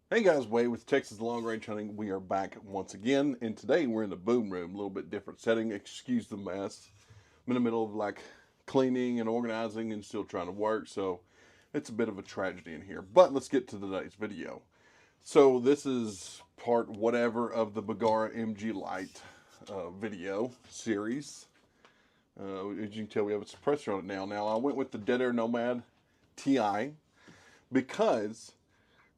Hey guys, Wade with Texas Long Range Hunting. We are back once again, and today we're in the boom room, a little bit different setting. Excuse the mess. I'm in the middle of like cleaning and organizing and still trying to work, so it's a bit of a tragedy in here. But let's get to today's video. So this is part whatever of the Bagara MG Lite video series. As you can tell, we have a suppressor on it now. Now I went with the Dead Air Nomad TI because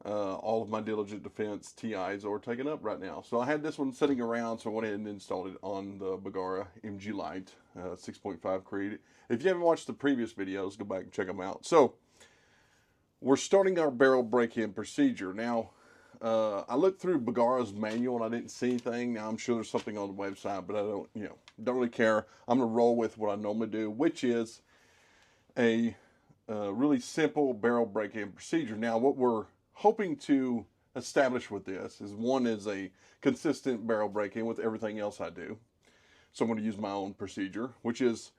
all of my Diligent Defense TIs are taken up right now. So I had this one sitting around, so I went ahead and installed it on the Bagara MG Lite 6.5 Creed. If you haven't watched the previous videos, go back and check them out. So we're starting our barrel break-in procedure. Now, I looked through Bagara's manual and I didn't see anything. Now I'm sure there's something on the website, but I don't really care. I'm gonna roll with what I normally do, which is a really simple barrel break-in procedure. Now, what we're hoping to establish with this is one is a consistent barrel break-in with everything else I do. So I'm going to use my own procedure, which is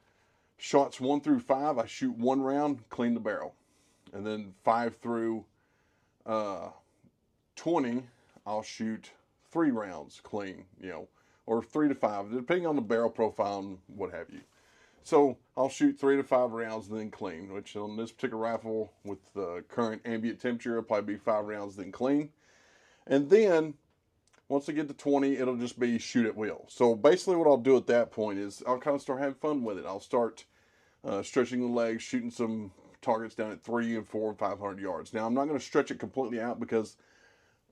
shots 1 through 5, I shoot 1 round, clean the barrel. And then 5 through 20, I'll shoot 3 rounds clean, or 3 to 5, depending on the barrel profile and what have you. So I'll shoot 3 to 5 rounds and then clean, which on this particular rifle with the current ambient temperature, it'll probably be 5 rounds then clean. And then once I get to 20, it'll just be shoot at will. So basically what I'll do at that point is I'll kind of start having fun with it. I'll start stretching the legs, shooting some targets down at 3 and 4 and 500 yards. Now I'm not going to stretch it completely out because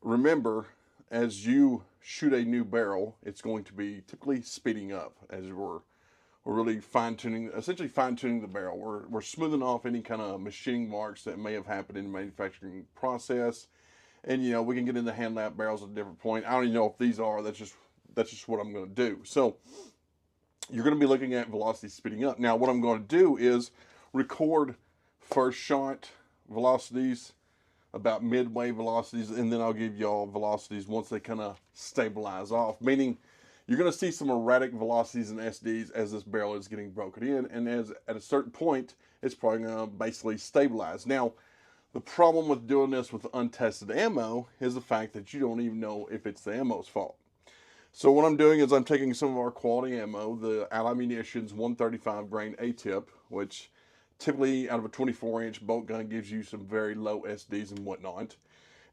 remember, as you shoot a new barrel, it's going to be typically speeding up as we're really fine-tuning, essentially fine-tuning the barrel. We're smoothing off any kind of machining marks that may have happened in the manufacturing process. And, we can get into hand lap barrels at a different point. I don't even know if these are. That's just what I'm going to do. So you're going to be looking at velocity speeding up. Now, what I'm going to do is record first shot velocities, about midway velocities, and then I'll give y'all velocities once they kind of stabilize off, meaning you're going to see some erratic velocities and SDs as this barrel is getting broken in, and as at a certain point, it's probably going to basically stabilize. Now, the problem with doing this with untested ammo is the fact that you don't even know if it's the ammo's fault. So what I'm doing is I'm taking some of our quality ammo, the Allied Munitions 135 grain A-tip, which typically out of a 24-inch bolt gun gives you some very low SDs and whatnot.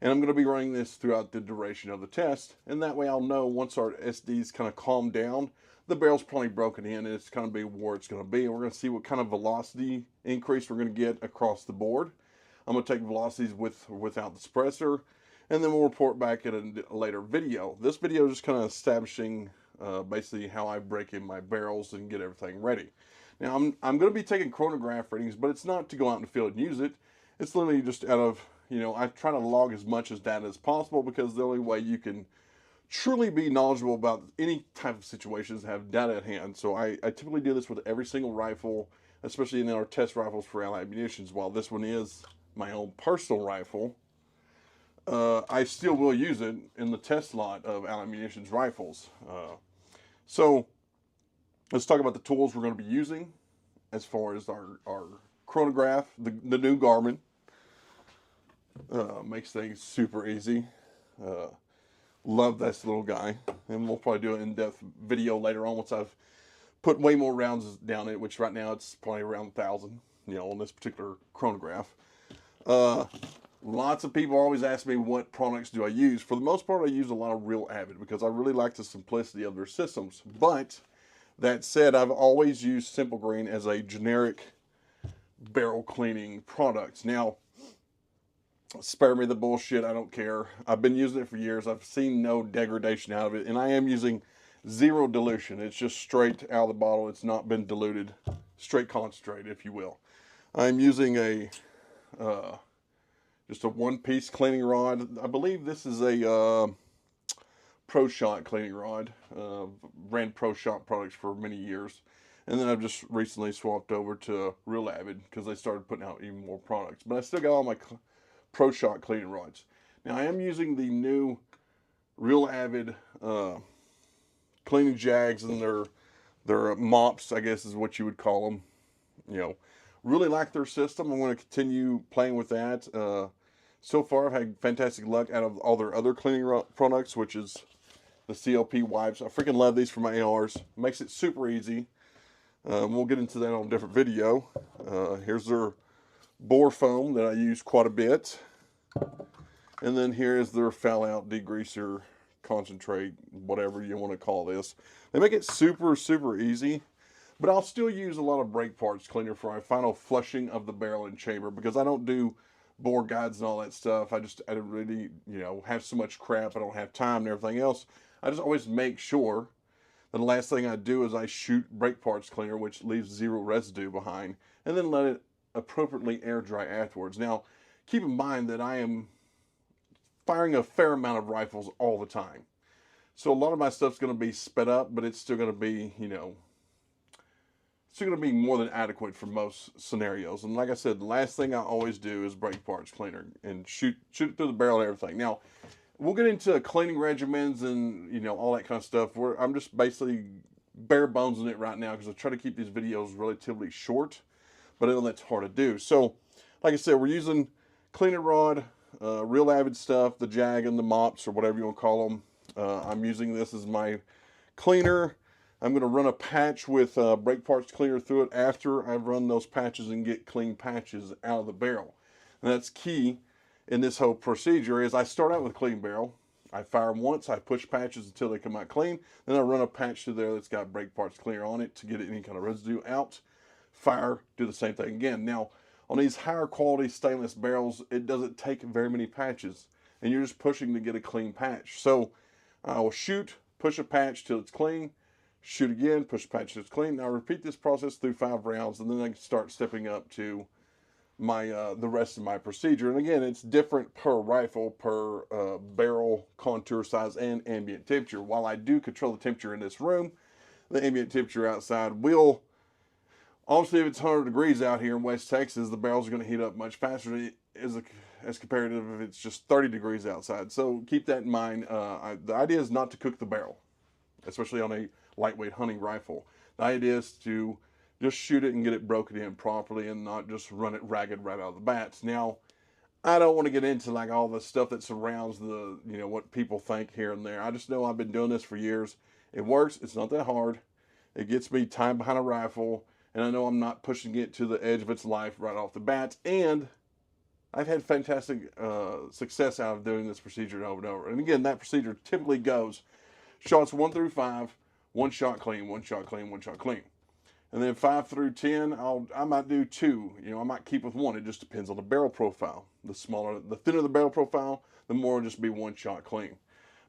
And I'm going to be running this throughout the duration of the test. And that way I'll know once our SDs kind of calm down, the barrel's probably broken in and it's going to be where it's going to be. And we're going to see what kind of velocity increase we're going to get across the board. I'm going to take velocities with or without the suppressor. And then we'll report back in a later video. This video is just kind of establishing basically how I break in my barrels and get everything ready. Now I'm going to be taking chronograph readings, but it's not to go out in the field and use it. It's literally just out of, I try to log as much as data as possible because the only way you can truly be knowledgeable about any type of situations is have data at hand. So I typically do this with every single rifle, especially in our test rifles for Allied Munitions. While this one is my own personal rifle, I still will use it in the test lot of Allied Munitions rifles. So let's talk about the tools we're going to be using as far as our chronograph, the new Garmin. Makes things super easy. Love this little guy. And we'll probably do an in-depth video later on once I've put way more rounds down it, which right now it's probably around 1,000, on this particular chronograph. Lots of people always ask me what products do I use. For the most part, I use a lot of Real Avid because I really like the simplicity of their systems. But that said, I've always used Simple Green as a generic barrel cleaning product. Now, spare me the bullshit, I don't care. I've been using it for years. I've seen no degradation out of it. And I am using zero dilution. It's just straight out of the bottle. It's not been diluted. Straight concentrate, if you will. I'm using just a one-piece cleaning rod. I believe this is a Pro Shot cleaning rod. Ran Pro Shot products for many years. And then I've just recently swapped over to Real Avid because they started putting out even more products. But I still got all my Pro Shot cleaning rods. Now I am using the new Real Avid cleaning jags and their mops, I guess is what you would call them. Really like their system. I'm going to continue playing with that. So far, I've had fantastic luck out of all their other cleaning products, which is the CLP wipes. I freaking love these for my ARs. Makes it super easy. We'll get into that on a different video. Here's their bore foam that I use quite a bit. And then here is their foul out degreaser concentrate, whatever you want to call this. They make it super, super easy. But I'll still use a lot of brake parts cleaner for my final flushing of the barrel and chamber, because I don't do bore guides and all that stuff. I don't really, have so much crap. I don't have time and everything else. I just always make sure that the last thing I do is I shoot brake parts cleaner, which leaves zero residue behind, and then let it appropriately air dry afterwards. Now, keep in mind that I am firing a fair amount of rifles all the time. So a lot of my stuff's going to be sped up, but it's still going to be, it's going to be more than adequate for most scenarios. And like I said, the last thing I always do is brake parts cleaner and shoot it through the barrel and everything. Now, we'll get into cleaning regimens and, all that kind of stuff. I'm just basically bare bonesing it right now because I try to keep these videos relatively short, but I know that's hard to do. So, like I said, we're using cleaner rod, Real Avid stuff, the Jag and the mops or whatever you want to call them. I'm using this as my cleaner. I'm going to run a patch with brake parts cleaner through it after I run those patches and get clean patches out of the barrel. And that's key in this whole procedure is I start out with a clean barrel. I fire them once, I push patches until they come out clean. Then I run a patch through there that's got brake parts cleaner on it to get any kind of residue out. Fire, do the same thing again. Now, on these higher quality stainless barrels, it doesn't take very many patches. And you're just pushing to get a clean patch. So I will shoot, push a patch till it's clean. Shoot again, push the patch till it's clean. Now repeat this process through 5 rounds, and then I can start stepping up to my the rest of my procedure. And again, it's different per rifle, per barrel contour size and ambient temperature. While I do control the temperature in this room, the ambient temperature outside will, obviously if it's 100 degrees out here in West Texas, the barrels are going to heat up much faster as compared to if it's just 30 degrees outside. So keep that in mind. The idea is not to cook the barrel, especially on a lightweight hunting rifle. The idea is to just shoot it and get it broken in properly and not just run it ragged right out of the bats. Now, I don't want to get into like all the stuff that surrounds the, what people think here and there. I just know I've been doing this for years. It works. It's not that hard. It gets me time behind a rifle, and I know I'm not pushing it to the edge of its life right off the bat. And I've had fantastic success out of doing this procedure over and over. And again, that procedure typically goes shots 1 through 5, 1 shot clean, 1 shot clean, 1 shot clean. And then 5 through 10, I might do 2. I might keep with 1. It just depends on the barrel profile. The thinner the barrel profile, the more it'll just be 1 shot clean.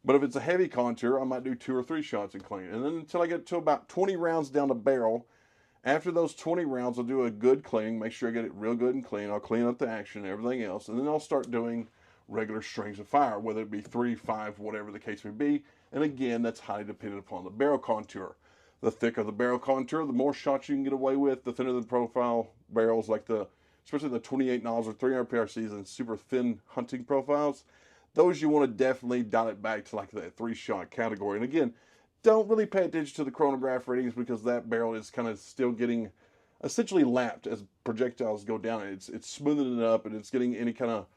But if it's a heavy contour, I might do 2 or 3 shots and clean. And then until I get to about 20 rounds down the barrel, after those 20 rounds, I'll do a good cleaning. Make sure I get it real good and clean. I'll clean up the action and everything else. And then I'll start doing regular strings of fire, whether it be 3, 5, whatever the case may be. And again, that's highly dependent upon the barrel contour. The thicker the barrel contour, the more shots you can get away with. The thinner the profile barrels, like especially the 28 nozzle or 300 PRCs and super thin hunting profiles, those you want to definitely dial it back to like that 3-shot category. And again, don't really pay attention to the chronograph readings because that barrel is kind of still getting essentially lapped as projectiles go down. It's smoothing it up and it's getting any kind of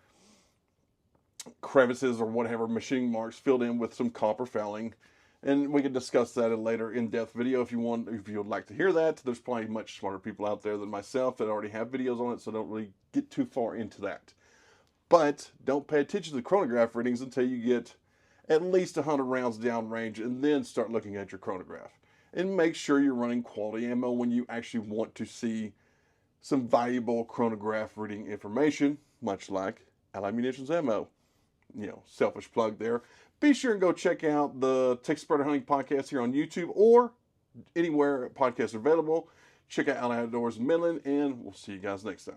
crevices or whatever machining marks filled in with some copper fouling. And we can discuss that in a later in-depth video if you would like to hear that. There's probably much smarter people out there than myself that already have videos on it, so don't really get too far into that. But don't pay attention to the chronograph readings until you get at least 100 rounds downrange, and then start looking at your chronograph. And make sure you're running quality ammo when you actually want to see some valuable chronograph reading information, much like Allied Munitions Ammo. Selfish plug there. Be sure and go check out the Texas Predator Hunting Podcast here on YouTube or anywhere podcasts are available. Check out Allied Outdoors in Midland, and we'll see you guys next time.